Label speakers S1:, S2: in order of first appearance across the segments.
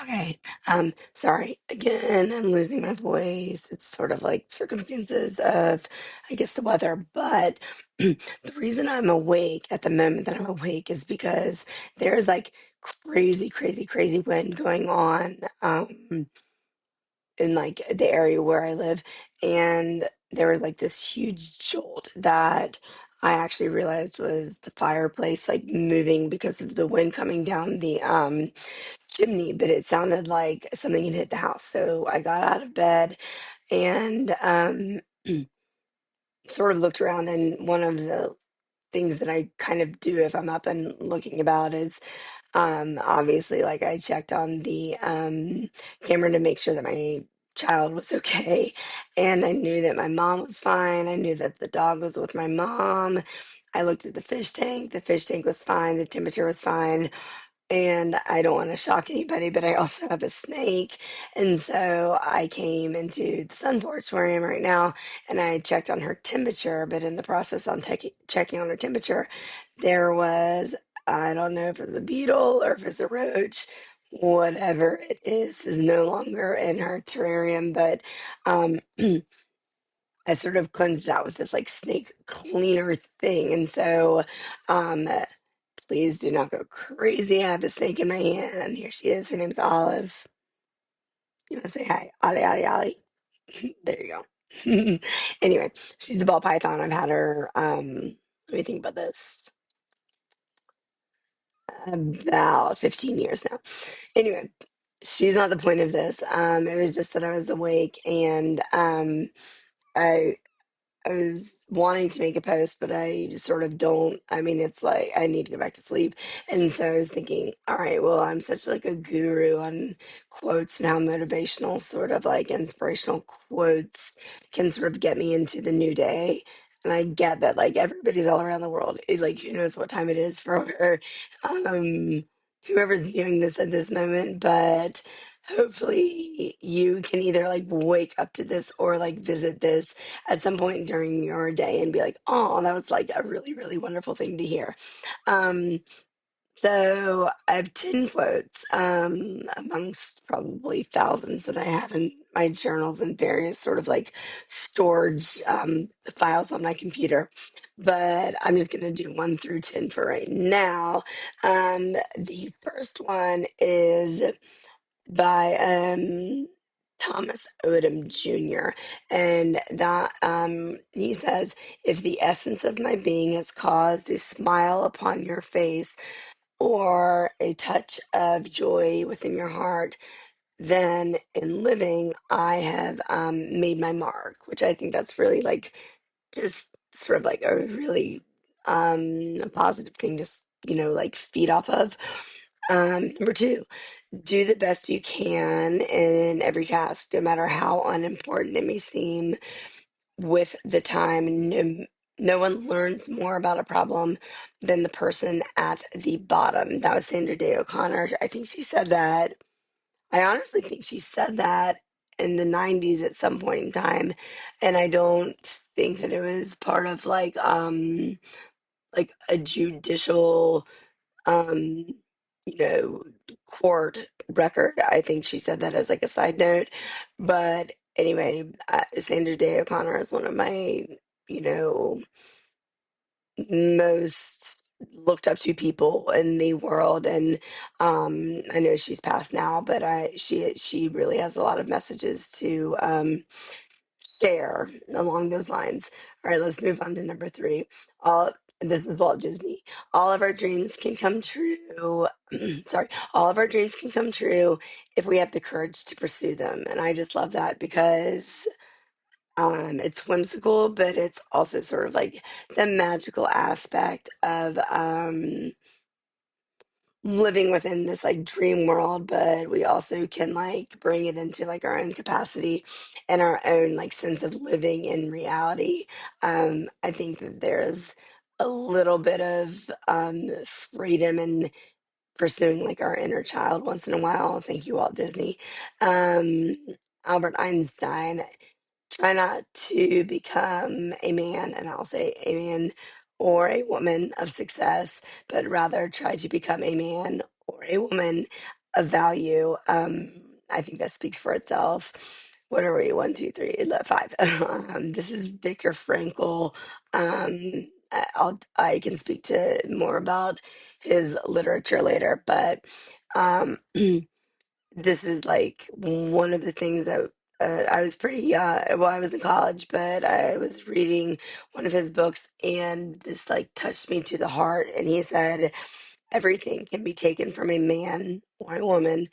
S1: Okay. Sorry. Again, I'm losing my voice. It's sort of like circumstances of, I guess, the weather. But the reason I'm awake at the moment that I'm awake is because there's like crazy, crazy, crazy wind going on in like the area where I live. And there was like this huge jolt that I actually realized was the fireplace like moving because of the wind coming down the chimney, but it sounded like something had hit the house. So I got out of bed and sort of looked around. And one of the things that I kind of do if I'm up and looking about is obviously like I checked on the camera to make sure that my child was okay. And I knew that my mom was fine. I knew that the dog was with my mom. I looked at the fish tank. The fish tank was fine. The temperature was fine. And I don't want to shock anybody, but I also have a snake. And so I came into the sun porch where I am right now and I checked on her temperature. But in the process on checking on her temperature, there was, I don't know if it's a beetle or if it's a roach, whatever it is no longer in her terrarium. But um, I sort of cleansed out with this like snake cleaner thing. And so, um, please do not go crazy. I have a snake in my hand. Here she is. Her name's Olive. You want to say hi? Ollie, Ollie, Ollie. There you go. Anyway, she's a ball python. I've had her, let me think about this, about 15 years now. Anyway, she's not the point of this. It was just that I was awake and I I was wanting to make a post, but I sort of don't. I mean, it's like I need to go back to sleep. And so I was thinking, all right, well, I'm such like a guru on quotes and how motivational, sort of like inspirational quotes can sort of get me into the new day. And I get that like everybody's all around the world. Like who knows what time it is for um whoever's viewing this at this moment, but hopefully you can either like wake up to this or like visit this at some point during your day and be like, oh, that was like a really, really wonderful thing to hear. Um, so I have 10 quotes amongst probably thousands that I have in my journals and various sort of like storage files on my computer. But I'm just going to do 1 through 10 for right now. The first one is by Thomas Odom Jr. And that he says, if the essence of my being has caused a smile upon your face or a touch of joy within your heart, then in living I have made my mark, which I think that's really like just sort of like a really a positive thing to like feed off of. Number two, do the best you can in every task, no matter how unimportant it may seem. With the time, no one learns more about a problem than the person at the bottom. That was Sandra Day O'Connor. I think she said that. I honestly think she said that in the 90s at some point in time. And I don't think that it was part of like a judicial um, court record. I think she said that as like a side note. But anyway, Sandra Day O'Connor is one of my, you know, most looked up to people in the world. And I know she's passed now, but she really has a lot of messages to share along those lines. All right, let's move on to number three. All This is Walt Disney. All of our dreams can come true. Sorry, all of our dreams can come true if we have the courage to pursue them. And I just love that because it's whimsical, but it's also sort of like the magical aspect of living within this like dream world, but we also can like bring it into like our own capacity and our own like sense of living in reality. I think that there's a little bit of freedom in pursuing like our inner child once in a while. Thank you, Walt Disney. Um, Albert Einstein, try not to become a man, and I'll say a man or a woman of success, but rather try to become a man or a woman of value. I think that speaks for itself. What are we? One, two, three, five. This is Viktor Frankl. I can speak to more about his literature later, but um, this is like one of the things that I was pretty well, I was in college, but I was reading one of his books, and this like touched me to the heart. And he said, everything can be taken from a man or a woman,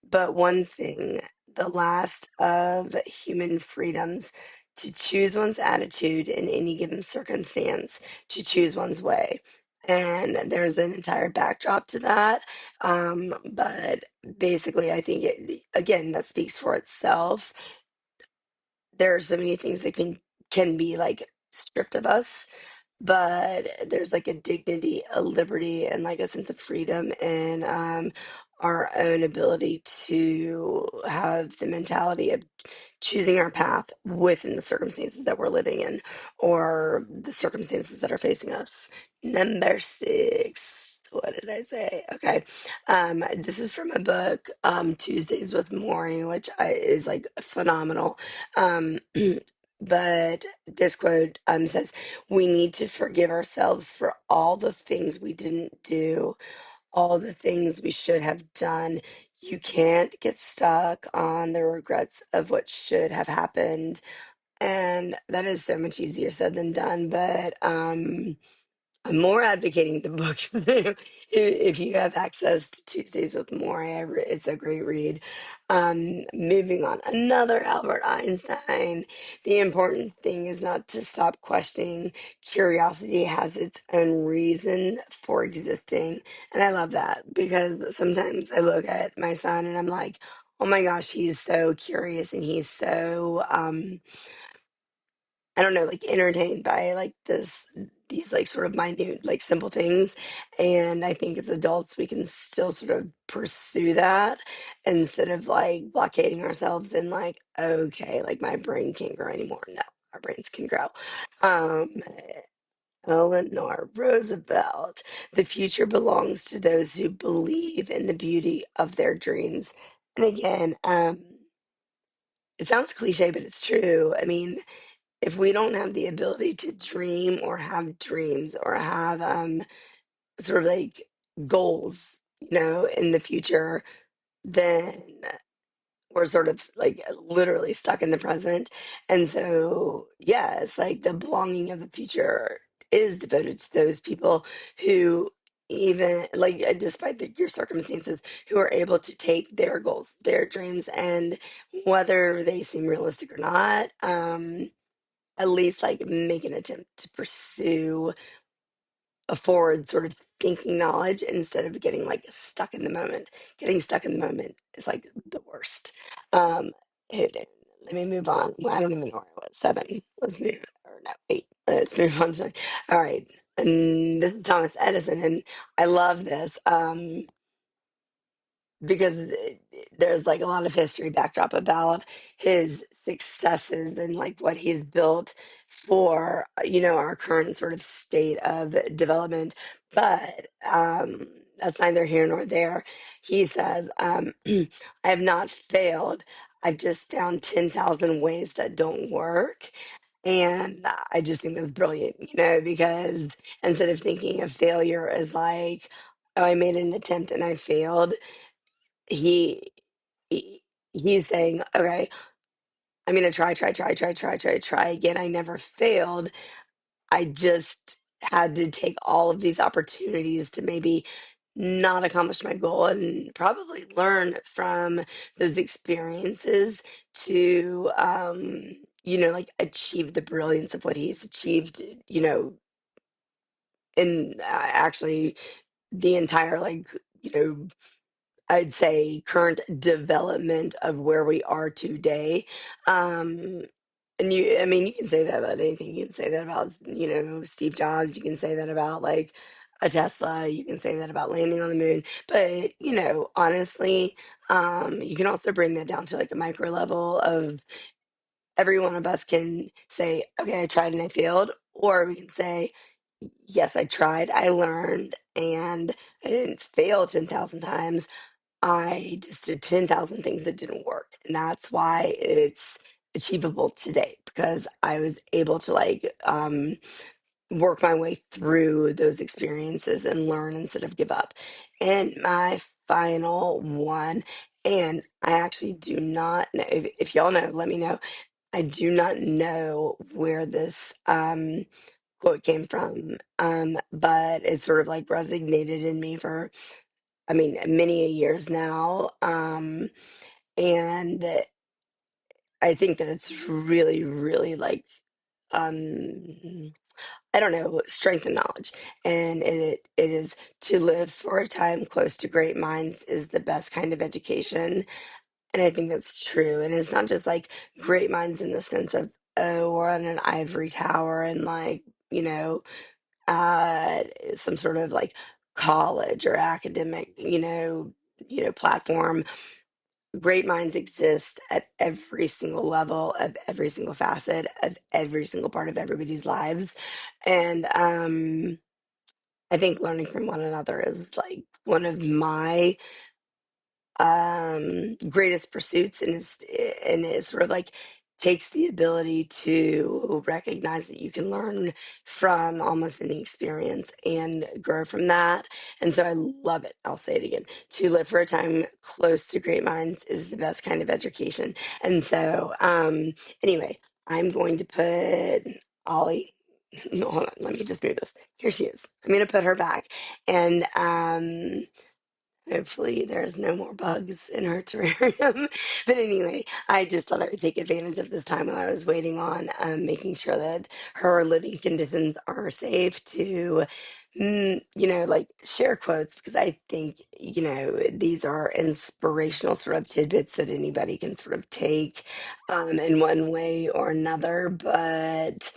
S1: but one thing, the last of human freedoms, to choose one's attitude in any given circumstance, to choose one's way. And there's an entire backdrop to that. But basically, I think it, again, that speaks for itself. There are so many things that can be like stripped of us, but there's like a dignity, a liberty, and like a sense of freedom and our own ability to have the mentality of choosing our path within the circumstances that we're living in or the circumstances that are facing us. Number six. What did I say? Okay. This is from a book, Tuesdays with Maury, which is like phenomenal. Um, but this quote says, we need to forgive ourselves for all the things we didn't do, all the things we should have done. You can't get stuck on the regrets of what should have happened. And that is so much easier said than done. But I'm more advocating the book. If you have access to Tuesdays with More, it's a great read. Moving on, another Albert Einstein. The important thing is not to stop questioning. Curiosity has its own reason for existing. And I love that because sometimes I look at my son and I'm like, oh my gosh, he's so curious and he's so I don't know, like entertained by like these like sort of minute, like simple things. And I think as adults, we can still sort of pursue that instead of like blockading ourselves and like, okay, like my brain can't grow anymore. No, our brains can grow. Um, Eleanor Roosevelt, the future belongs to those who believe in the beauty of their dreams. And again, it sounds cliche, but it's true. I mean, if we don't have the ability to dream or have dreams or have sort of like goals, in the future, then we're sort of like literally stuck in the present. And so, yeah, it's like the belonging of the future is devoted to those people who even like despite your circumstances who are able to take their goals, their dreams, and whether they seem realistic or not, at least like make an attempt to pursue a forward sort of thinking knowledge instead of getting like stuck in the moment. Getting stuck in the moment is like the worst. Um, let me move on. Well, I don't even know where I was. Seven. Let's move, or no, eight. Let's move on to. All right. And this is Thomas Edison, and I love this. Because there's like a lot of history backdrop about his successes and like what he's built for our current sort of state of development. But that's neither here nor there. He says, I have not failed. I've just found 10,000 ways that don't work. And I just think that's brilliant, because instead of thinking of failure as like, oh, I made an attempt and I failed, he, he's saying, okay, I'm gonna try again. I never failed. I just had to take all of these opportunities to maybe not accomplish my goal and probably learn from those experiences to like achieve the brilliance of what he's achieved, in actually the entire like, I'd say current development of where we are today. Um, and I mean, you can say that about anything. You can say that about, Steve Jobs. You can say that about like a Tesla. You can say that about landing on the moon. But, honestly, you can also bring that down to like a micro level of every one of us can say, okay, I tried and I failed. Or we can say, yes, I tried, I learned, and I didn't fail 10,000 times. I just did 10,000 things that didn't work. And that's why it's achievable today, because I was able to like work my way through those experiences and learn instead of give up. And my final one, and I actually do not know if y'all know, let me know. I do not know where this quote came from, but it's sort of like resonated in me for, I mean, many a years now. And I think that it's really, really like, I don't know, strength and knowledge. And it is to live for a time close to great minds is the best kind of education. And I think that's true. And it's not just like great minds in the sense of, oh, we're on an ivory tower and like, you know, uh, some sort of like college or academic, platform. Great minds exist at every single level of every single facet of every single part of everybody's lives. And I think learning from one another is like one of my greatest pursuits, and is sort of like takes the ability to recognize that you can learn from almost any experience and grow from that. And so I love it. I'll say it again. To live for a time close to great minds is the best kind of education. And so anyway, I'm going to put Ollie, no, hold on, let me just move this. Here she is. I'm going to put her back. And hopefully, there's no more bugs in her terrarium. But anyway, I just thought I would take advantage of this time while I was waiting on making sure that her living conditions are safe to, like share quotes, because I think, these are inspirational sort of tidbits that anybody can sort of take in one way or another. But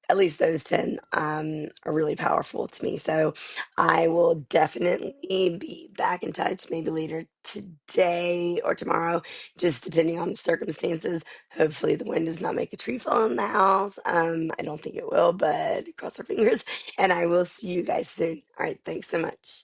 S1: at least those 10 are really powerful to me. So I will definitely be back in touch maybe later today or tomorrow, just depending on the circumstances. Hopefully, the wind does not make a tree fall in the house. I don't think it will, but cross our fingers. And I will see you guys soon. All right. Thanks so much.